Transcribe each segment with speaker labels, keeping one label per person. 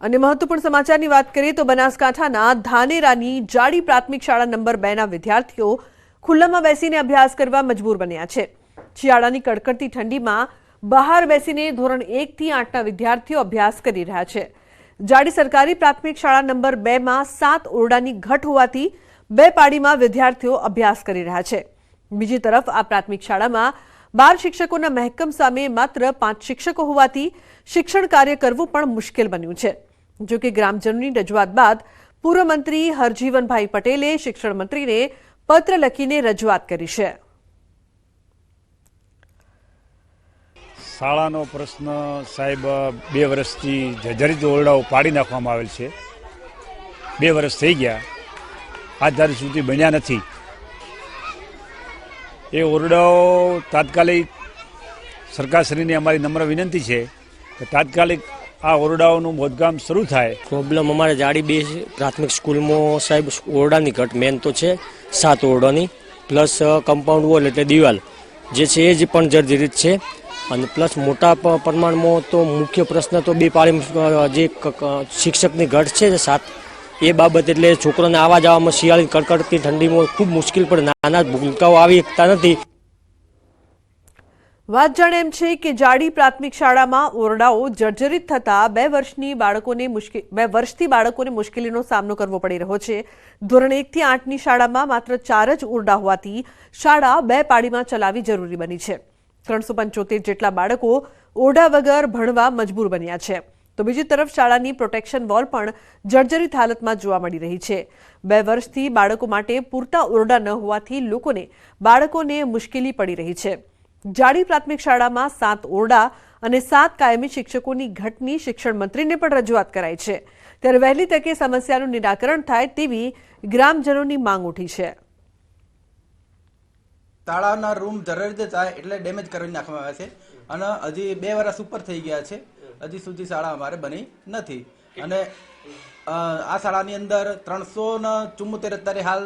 Speaker 1: અને મહત્વપૂર્ણ સમાચારની વાત કરીએ તો બનાસકાંઠાના ધાનેરાની જાડી પ્રાથમિક શાળા નંબર 2ના વિદ્યાર્થીઓ ખુલ્લામાં બેસીને અભ્યાસ કરવા મજબૂર બન્યા છે। શિયાળાની કડકડતી ઠંડીમાં બહાર બેસીને ધોરણ 1 થી 8ના વિદ્યાર્થીઓ અભ્યાસ કરી રહ્યા છે। જાડી સરકારી પ્રાથમિક શાળા નંબર 2માં 7 ઓરડાની ઘટ હોવાથી 2 પાડીમાં વિદ્યાર્થીઓ અભ્યાસ કરી રહ્યા છે। બીજી તરફ આ પ્રાથમિક શાળામાં 12 શિક્ષકોના મહેકમ સામે માત્ર 5 શિક્ષકો હોવાથી શિક્ષણ કાર્ય કરવું પણ મુશ્કેલ બન્યું છે। જો કે ગ્રામજનોની રજૂઆત બાદ પૂર્વ મંત્રી હરજીવનભાઈ પટેલે શિક્ષણ મંત્રીને પત્ર લખીને રજૂઆત કરી છે।
Speaker 2: શાળાનો પ્રશ્ન સાહેબ 2 વર્ષથી જર્જરિત ઓરડાઓ પાડી નાખવામાં આવેલ છે। 2 વર્ષ થઈ ગયા, આજ તારીખ સુધી બન્યા નથી। એ ઓરડાઓ તાત્કાલિક સરકારશ્રીને અમારી નમ્ર વિનંતી છે કે તાત્કાલિક આ ઓરડાઓનું બાંધકામ શરૂ થાય।
Speaker 3: પ્રોબ્લેમ અમારે જાડી 2 પ્રાથમિક સ્કૂલમાં સાહેબ ઓરડાની ઘટ મેન તો છે 7 ઓરડાની, પ્લસ કમ્પાઉન્ડ વોલ એટલે દિવાલ જે છે એ જ પણ જર્જરિત છે। અને પ્લસ મોટા પ્રમાણમાં તો મુખ્ય પ્રશ્ન તો 2 પાળી જે શિક્ષકની ઘટ છે 7 એ બાબત, એટલે છોકરાને આવવા જવામાં શિયાળાની કડકડતી ઠંડીમાં ખૂબ મુશ્કેલ પડે, નાના ભૂલકાઓ આવી શકતા નથી।
Speaker 1: વાત જાણે એમ છે કે જાડી પ્રાથમિક શાળામાં ઓરડાઓ જર્જરિત થતા 2 વર્ષથી બાળકોને મુશ્કેલીનો સામનો કરવો પડી રહ્યો છે। ધોરણ 1 થી 8ની શાળામાં માત્ર 4 જ ઓરડા હોવાથી શાળા 2 પાડીમાં ચલાવવી જરૂરી બની છે। 375 જેટલા બાળકો ઓરડા વગર ભણવા મજબૂર બન્યા છે। તો બીજી તરફ શાળાની પ્રોટેક્શન વોલ પણ જર્જરિત હાલતમાં જોવા મળી રહી છે। 2 વર્ષથી બાળકો માટે પૂરતા ઓરડા ન હોવાથી બાળકોને મુશ્કેલી પડી રહી છે। જાડી પ્રાથમિક શાળામાં 7 ઓરડા અને 7 કાયમી શિક્ષકોની ઘટની શિક્ષણ મંત્રીને પણ રજૂઆત કરાઈ છે। ત્યારે વહેલી તકે સમસ્યાનું નિરાકરણ થાય તેવી ગ્રામજનોની માંગ ઉઠી છે।
Speaker 4: શાળાના રૂમ જર્જરિત થાય એટલે ડેમેજ કરી નાખવામાં આવે છે અને હજી 2 વર્ષ ઉપર થઈ ગયા છે, હજી સુધી શાળા અમારે બની નથી। અને આ શાળાની અંદર 374 અત્યારે હાલ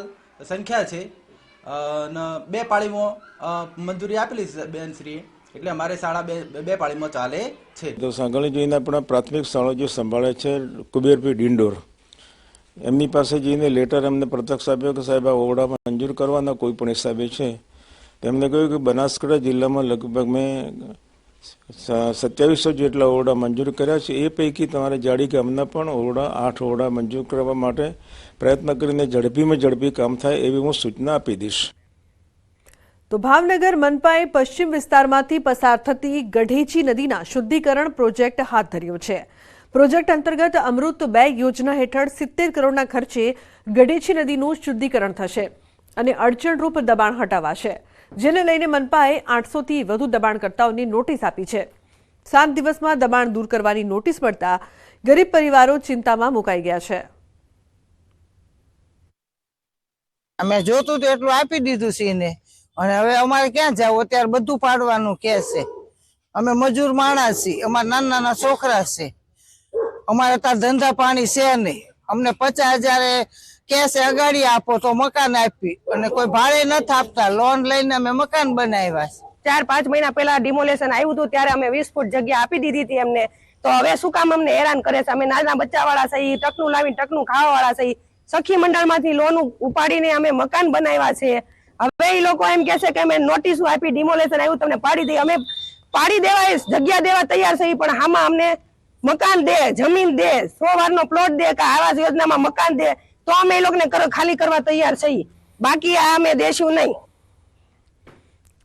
Speaker 4: સંખ્યા છે અને 2 પાળીમાં મંજૂરી આપેલી છે બેનશ્રીએ, એટલે અમારે શાળા 2 પાળીમાં ચાલે છે।
Speaker 5: તો સાંગળી જઈને આપણા પ્રાથમિક શાળા જે સંભાળે છે કુબેરપી ડિંડોર, એમની પાસે જઈને લેટર એમને પ્રત્યક્ષ આપ્યો કે સાહેબ આ ઓરડા મંજૂર કરવાના કોઈ પણ હિસાબે છે। તેમને કહ્યું કે બનાસકાંઠા જિલ્લામાં લગભગ મેં 2700 જેટલા ઓરડા મંજૂર કર્યા છે, એ પૈકી તમારે જાડી ગામના પણ 8 ઓરડા મંજૂર કરવા માટે પ્રયત્ન કરીને ઝડપીમાં ઝડપી કામ થાય એવી હું સૂચના આપી દઈશ।
Speaker 1: તો ભાવનગર મનપાએ પશ્ચિમ વિસ્તારમાંથી પસાર થતી ગઢેચી નદીના શુદ્ધિકરણ પ્રોજેક્ટ હાથ ધર્યો છે। પ્રોજેક્ટ અંતર્ગત અમૃત 2 યોજના હેઠળ 70 કરોડના ખર્ચે ગઢેચી નદીનું શુદ્ધિકરણ થશે અને અડચણરૂપ દબાણ હટાવાશે, જેને લઈને મનપાએ 800થી વધુ દબાણકર્તાઓને નોટિસ આપી છે। 7 દિવસમાં દબાણ દૂર કરવાની નોટિસ મળતા ગરીબ પરિવારો ચિંતામાં મુકાઈ ગયા છે।
Speaker 6: અમે જોતું તો એટલું આપી દીધું છે ને, અને હવે અમારે ક્યાં જાવ, અત્યારે બધું પાડવાનું કે છે। અમે મજૂર માણસ છીએ, અમારા નાના છોકરા છે, અમારે ત્યાં ધંધા પાણી છે નહીં। અમને 50,000 કેશ અગાડી આપો તો મકાન આપી, અને કોઈ ભાડે નથી આપતા, લોન લઈને અમે મકાન બનાવ્યા છે।
Speaker 7: 4-5 મહિના પહેલા ડિમોલેશન આવ્યું હતું ત્યારે અમે 20 ફૂટ જગ્યા આપી દીધી હતી એમને, તો હવે શું કામ અમને હેરાન કરે છે? અમે નાના બચ્ચા વાળા છીએ, ટકનું લાવીને ટકનું ખાવા વાળા છીએ, સખી મંડળમાંથી લોન ઉપાડીને અમે મકાન બનાવ્યા છે। હવે એ લોકો એમ કે છે કે અમે નોટિસ આપી, ડિમોલેશન આવ્યું તમને પાડી દઈએ, અમે પાડી દેવા જગ્યા દેવા તૈયાર છીએ, પણ આમાં અમને મકાન દે, જમીન દે, 100 વારનો પ્લોટ દે કે આવાસ યોજનામાં મકાન દે, તો અમે એ લોકોને ખાલી કરવા તૈયાર છીએ, બાકી આ અમે દેશું નહીં।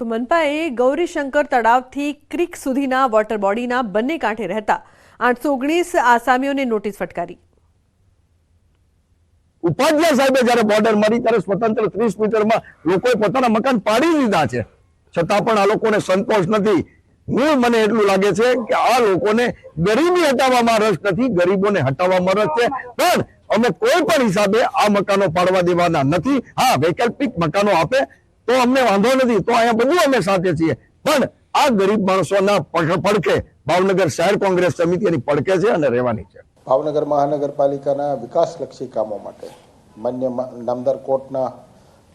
Speaker 1: તો મનપાએ ગૌરીશંકર તળાવથી ક્રીક સુધીના વોટર બોડીના બંને કાંઠે રહેતા 819 આસામીઓને નોટિસ ફટકારી।
Speaker 8: ઉપાધ્યાય સાહેબે જયારે બોર્ડર મળી ત્યારે સ્વતંત્ર 30 મીટરમાં લોકોએ પોતાના મકાન પાડી દીધા છે, છતાં પણ આ લોકોને સંતોષ નથી। મને એટલું લાગે છે કે આ લોકોને ગરીબી હટાવવામાં રસ નથી, ગરીબોને હટાવવામાં રસ છે, પણ અમે કોઈ પણ હિસાબે આ મકાનો પાડવા દેવાના નથી। હા, વૈકલ્પિક મકાનો આપે તો અમને વાંધો નથી, તો અહીંયા બધું અમે સાથે છીએ, પણ આ ગરીબ માણસોના પડખે ભાવનગર શહેર કોંગ્રેસ સમિતિની પડખે છે અને રહેવાની છે।
Speaker 9: ભાવનગર મહાનગરપાલિકાના વિકાસલક્ષી કામો માટે માન્ય નામદાર કોર્ટના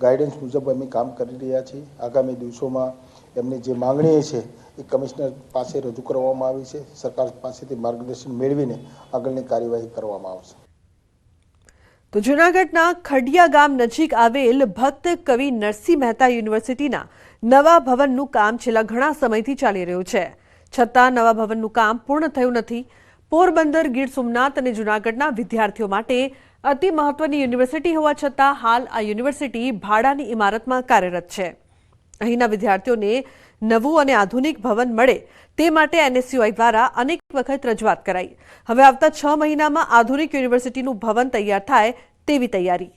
Speaker 9: ગાઈડન્સ મુજબ અમે કામ કરી રહ્યા છીએ। આગામી દિવસોમાં એમની જે માંગણીઓ છે એ કમિશનર પાસે રજૂ કરવામાં આવી છે. સરકાર પાસેથી માર્ગદર્શન મેળવીને આગળની કાર્યવાહી કરવામાં આવશે.
Speaker 1: તો જૂનાગઢના ખડિયા ગામ નજીક આવેલ ભક્ત કવિ નરસિંહ મહેતા યુનિવર્સિટીના નવા ભવનનું કામ છેલ્લા ઘણા સમયથી ચાલી રહ્યું છે, છતાં નવા ભવનનું કામ પૂર્ણ થયું નથી. પોરબંદર, ગીર સોમનાથ અને જૂનાગઢના વિદ્યાર્થીઓ માટે અતિ મહત્વની યુનિવર્સિટી હોવા છતાં હાલ આ યુનિવર્સિટી ભાડાની ઇમારતમાં કાર્યરત છે. અહીંના વિદ્યાર્થીઓને નવું અને આધુનિક ભવન મળે તે માટે NSUI દ્વારા અનેક વખત રજૂઆત કરાઈ. હવે આવતા 6 મહિનામાં આધુનિક યુનિવર્સિટીનું ભવન તૈયાર થાય તેવી તૈયારી.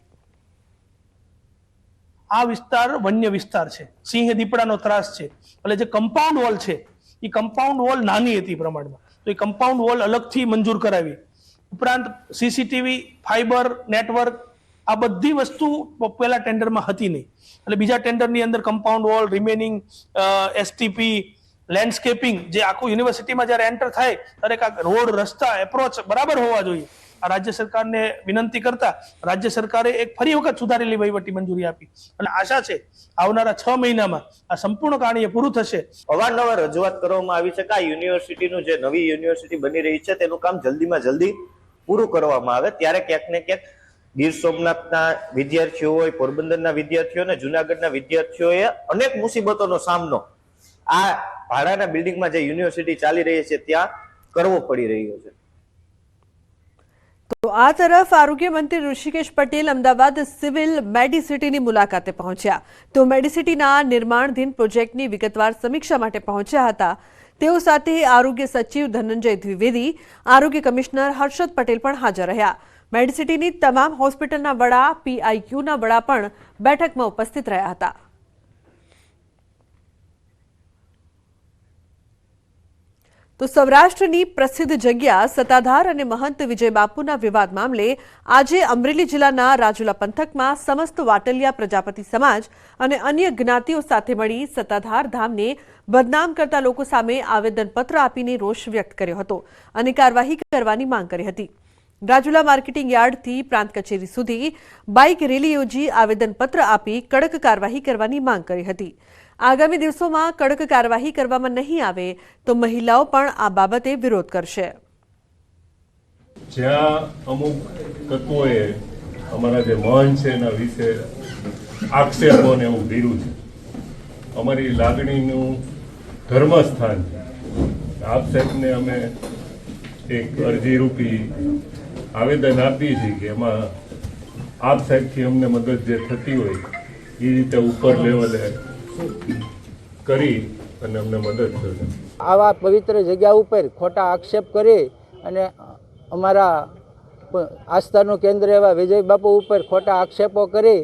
Speaker 10: આ વિસ્તાર વન્ય વિસ્તાર છે, સિંહ દીપડાનો ત્રાસ છે, એટલે જે કમ્પાઉન્ડ વોલ છે એ કમ્પાઉન્ડ વોલ નાની હતી પ્રમાણમાં, તો એ કમ્પાઉન્ડ વોલ અલગથી મંજૂર કરાવી. ઉપરાંત CCTV, ફાઈબર નેટવર્ક આ બધી વસ્તુ પહેલા ટેન્ડરમાં હતી નહીં, એટલે બીજા ટેન્ડરની અંદર compound wall, remaining STP, landscaping, જે આખું યુનિવર્સિટીમાં જ્યારે એન્ટર થાય ત્યારે કાંક રોડ, રસ્તા, એપ્રોચ બરાબર હોવા જોઈએ. આ રાજ્ય સરકારને વિનંતી કરતા રાજ્ય સરકારે એક ફરી વખત સુધારેલી વહીવટી મંજૂરી આપી અને આશા છે આવનારા 6 મહિનામાં આ સંપૂર્ણ કાર્ય પૂરું થશે.
Speaker 11: અવારનવાર રજૂઆત કરવામાં આવી છે કે આ યુનિવર્સિટીનું જે નવી યુનિવર્સિટી બની રહી છે તેનું કામ જલ્દીમાં જલ્દી પૂરું કરવામાં આવે. ત્યારે ક્યાંક ને ક્યાંક ગીર સોમનાથના વિદ્યાર્થીઓ હોય, પોરબંદરના વિદ્યાર્થીઓ અને જુનાગઢના વિદ્યાર્થીઓએ અનેક મુસીબતોનો સામનો આ ભાડાના બિલ્ડિંગમાં જે યુનિવર્સિટી ચાલી રહી છે ત્યાં કરવો પડી રહ્યો છે.
Speaker 1: તો આ તરફ આરોગ્ય મંત્રી ઋષિકેશ પટેલ અમદાવાદ સિવિલ મેડિસિટીની મુલાકાતે પહોંચ્યા. તેઓ મેડિસિટીના નિર્માણધીન પ્રોજેક્ટની વિગતવાર સમીક્ષા માટે પહોંચ્યા હતા. તેઓ સાથે આરોગ્ય સચિવ ધનંજય દ્વિવેદી, આરોગ્ય કમિશનર હર્ષદ પટેલ પણ હાજર રહ્યા. મેડિસિટીની તમામ હોસ્પિટલના વડા, PIQના વડા પણ બેઠકમાં ઉપસ્થિત રહ્યા હતા. તો સૌરાષ્ટ્રની પ્રસિદ્ધ જગ્યા સત્તાધાર અને મહંત વિજયબાપુના વિવાદ મામલે આજે અમરેલી જિલ્લાના રાજુલા પંથકમાં સમસ્ત વાટલિયા પ્રજાપતિ સમાજ અને અન્ય જ્ઞાતિઓ સાથે મળી સત્તાધાર ધામને બદનામ કરતા લોકો સામે આવેદનપત્ર આપીને રોષ વ્યક્ત કર્યો હતો અને કાર્યવાહી કરવાની માંગ કરી હતી. રાજુલા માર્કેટિંગ યાર્ડથી પ્રાંત કચેરી સુધી બાઇક રેલી યોજી આવેદનપત્ર આપી કડક કાર્યવાહી કરવાની માંગ કરી હતી. આગામી દિવસોમાં કડક કાર્યવાહી કરવામાં નહીં આવે તો મહિલાઓ પણ આ બાબતે વિરોધ કરશે.
Speaker 12: જ્યાં અમુક તત્વોએ અમારા જે મહંત છે એના વિશે આક્ષેપોને એવું કર્યું છે, અમારી લાગણીનું ધર્મસ્થાન છે. આપ સાહેબને અમે એક અરજી રૂપી આવેદન આપીએ છીએ કે એમાં આપ સાહેબથી અમને મદદ જે થતી હોય એ રીતે ઉપર લેવલે કરી અને અમને મદદ કરશે.
Speaker 13: આવા પવિત્ર જગ્યા ઉપર ખોટા આક્ષેપ કરી અને અમારા આસ્થાનું કેન્દ્ર એવા વિજયબાપુ ઉપર ખોટા આક્ષેપો કરી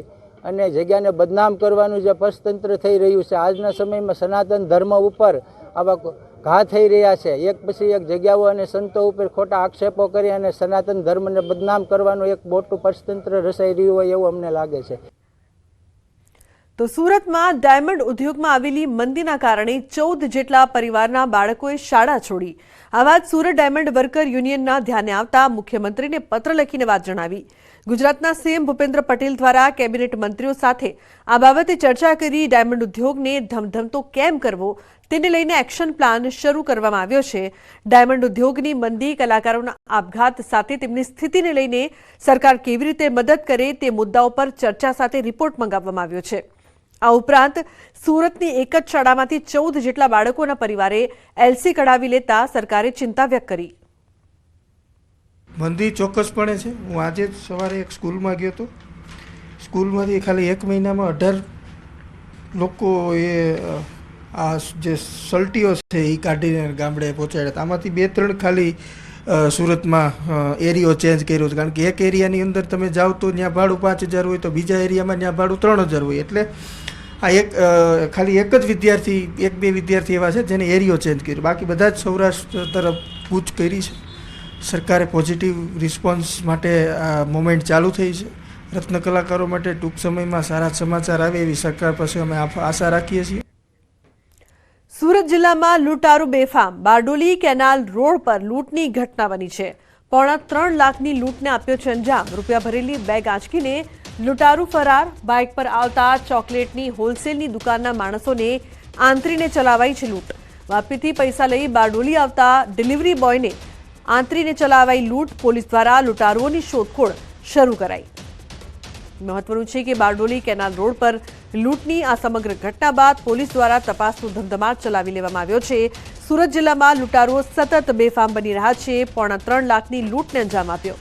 Speaker 13: અને જગ્યાને બદનામ કરવાનું જે પક્ષતંત્ર થઈ રહ્યું છે. આજના સમયમાં સનાતન ધર્મ ઉપર આવા ઘા થઈ રહ્યા છે. એક પછી એક જગ્યાઓ અને સંતો ઉપર ખોટા આક્ષેપો કરી અને સનાતન ધર્મને બદનામ કરવાનું એક મોટું પક્ષતંત્ર રચાઈ રહ્યું હોય એવું અમને લાગે છે.
Speaker 1: તો સુરતમાં ડાયમંડ ઉદ્યોગમાં આવેલી મંદીના કારણે 14 જેટલા પરિવારના બાળકોએ શાળા છોડી. આ વાત સુરત ડાયમંડ વર્કર યુનિયનના ધ્યાને આવતા મુખ્યમંત્રીને પત્ર લખીને વાત જણાવી. ગુજરાતના CM ભૂપેન્દ્ર પટેલ દ્વારા કેબિનેટ મંત્રીઓ સાથે આ બાબતે ચર્ચા કરી ડાયમંડ ઉદ્યોગને ધમધમતો કેમ કરવો તેને લઈને એક્શન પ્લાન શરૂ કરવામાં આવ્યો છે. ડાયમંડ ઉદ્યોગની મંદી, કલાકારોના આપઘાત સાથે તેમની સ્થિતિને લઈને સરકાર કેવી રીતે મદદ કરે તે મુદ્દાઓ પર ચર્ચા સાથે રિપોર્ટ મંગાવવામાં આવ્યો છે. આ ઉપરાંત સુરતની એક જ શાળામાંથી 14 જેટલા બાળકોના પરિવારે LC કઢાવી લેતા સરકારે ચિંતા વ્યક્ત કરી.
Speaker 14: મંદી ચોક્કસપણે છે. હું આજે જ સવારે એક સ્કૂલમાં ગયો હતો. સ્કૂલમાંથી ખાલી 1 મહિનામાં 18 લોકો આ જે સલટીઓ છે એ કાઢીને ગામડે પહોંચાડ્યા. આમાંથી 2-3 ખાલી સુરતમાં એરિયો ચેન્જ કર્યો છે. કારણ કે એક એરિયાની અંદર તમે જાઓ તો ત્યાં ભાડું 5000 હોય તો બીજા એરિયામાં ત્યાં ભાડું 3000 હોય. એટલે આ ખાલી એક જ વિદ્યાર્થી, 1-2 વિદ્યાર્થી એવા છે જેને એરિયો ચેન્જ કર્યો. બાકી બધા જ સૌરાષ્ટ્ર તરફ કૂચ કરી છે. સરકારે પોઝિટિવ રિસ્પોન્સ માટે આ મુવમેન્ટ ચાલુ થઈ છે. રત્ન કલાકારો માટે ટૂંક સમયમાં સારા સમાચાર આવે એવી સરકાર પાસે અમે આશા રાખીએ છીએ.
Speaker 1: સુરત જિલ્લામાં લૂંટારૂ બેફામ. બારડોલી કેનાલ રોડ પર લૂંટની ઘટના બની છે. 3.5 લાખની લૂંટને આપ્યો છે અંજામ. રૂપિયા ભરેલી બેગ આંચકીને લૂંટારૂ ફરાર. બાઇક પર આવતા ચોકલેટની હોલસેલની દુકાનના માણસોને આંતરીને ચલાવાઈ છે લૂંટ. વાપીથી પૈસા લઈ બારડોલી આવતા ડિલિવરી બોયને આંતરીને ચલાવાઈ લૂંટ. પોલીસ દ્વારા લૂંટારુઓની શોધખોળ શરૂ કરાઈ. મહત્વનું છે કે બારડોલી કેનાલ રોડ પર લૂંટની આ સમગ્ર ઘટના બાદ પોલીસ દ્વારા તપાસનો ધમધમાટ ચલાવી લેવામાં આવ્યો છે. સુરત જિલ્લામાં લૂંટારુઓ સતત બેફામ બની રહ્યા છે. 3.25 લાખની લૂંટને અંજામ આપ્યો.